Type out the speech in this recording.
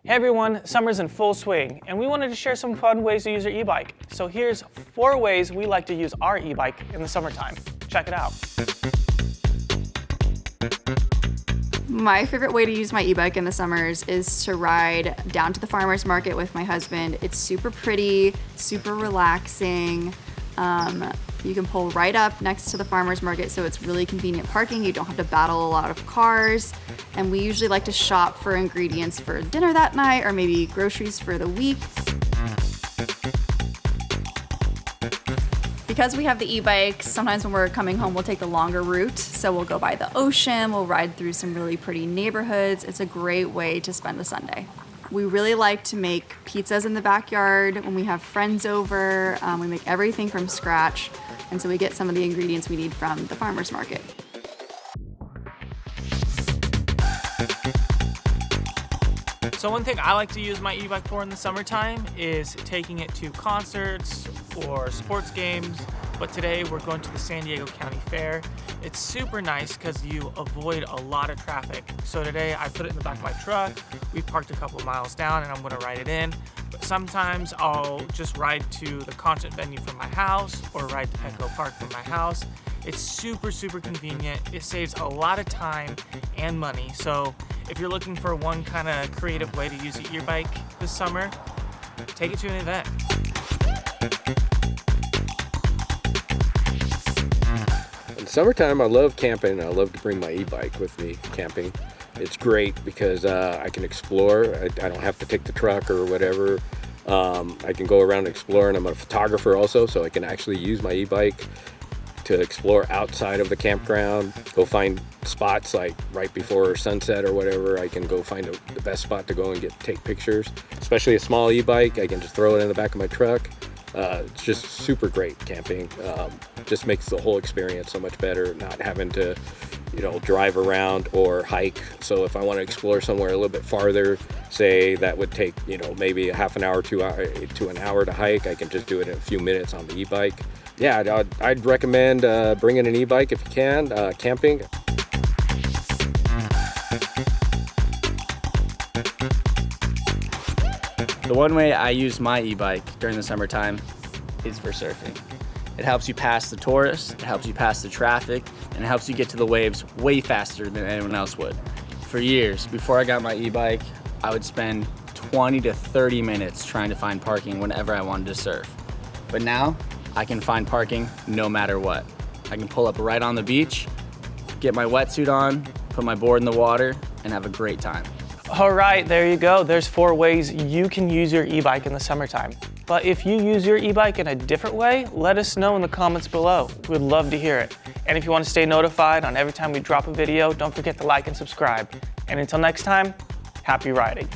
Hey everyone, summer's in full swing, and we wanted to share some fun ways to use your e-bike. So here's 4 ways we like to use our e-bike in the summertime. Check it out. My favorite way to use my e-bike in the summers is to ride down to the farmer's market with my husband. It's super pretty, super relaxing. You can pull right up next to the farmer's market, so it's really convenient parking. You don't have to battle a lot of cars. And we usually like to shop for ingredients for dinner that night or maybe groceries for the week. Because we have the e-bike, sometimes when we're coming home, we'll take the longer route. So we'll go by the ocean, we'll ride through some really pretty neighborhoods. It's a great way to spend the Sunday. We really like to make pizzas in the backyard when we have friends over. We make everything from scratch. And so we get some of the ingredients we need from the farmer's market. So one thing I like to use my e-bike for in the summertime is taking it to concerts or sports games. But today we're going to the San Diego County Fair. It's super nice because you avoid a lot of traffic. So today I put it in the back of my truck. We parked a couple miles down and I'm gonna ride it in. But sometimes I'll just ride to the concert venue from my house or ride to Petco Park from my house. It's super, super convenient. It saves a lot of time and money. So if you're looking for one kind of creative way to use your e-bike this summer, take it to an event. In summertime, I love camping. I love to bring my e-bike with me camping. It's great because I can explore. I don't have to take the truck or whatever. I can go around and explore, and I'm a photographer also, so I can actually use my e-bike to explore outside of the campground, go find spots like right before sunset or whatever. I can go find the best spot to go and take pictures. Especially a small e-bike, I can just throw it in the back of my truck. It's just super great camping. Just makes the whole experience so much better, not having to, drive around or hike. So if I want to explore somewhere a little bit farther, say that would take, maybe a half an hour to an hour to hike, I can just do it in a few minutes on the e-bike. Yeah, I'd recommend bringing an e-bike if you can, camping. The one way I use my e-bike during the summertime is for surfing. It helps you pass the tourists, it helps you pass the traffic, and it helps you get to the waves way faster than anyone else would. For years, before I got my e-bike, I would spend 20 to 30 minutes trying to find parking whenever I wanted to surf. But now, I can find parking no matter what. I can pull up right on the beach, get my wetsuit on, put my board in the water, and have a great time. All right, there you go. There's 4 ways you can use your e-bike in the summertime. But if you use your e-bike in a different way, let us know in the comments below. We'd love to hear it. And if you want to stay notified on every time we drop a video, don't forget to like and subscribe. And until next time, happy riding.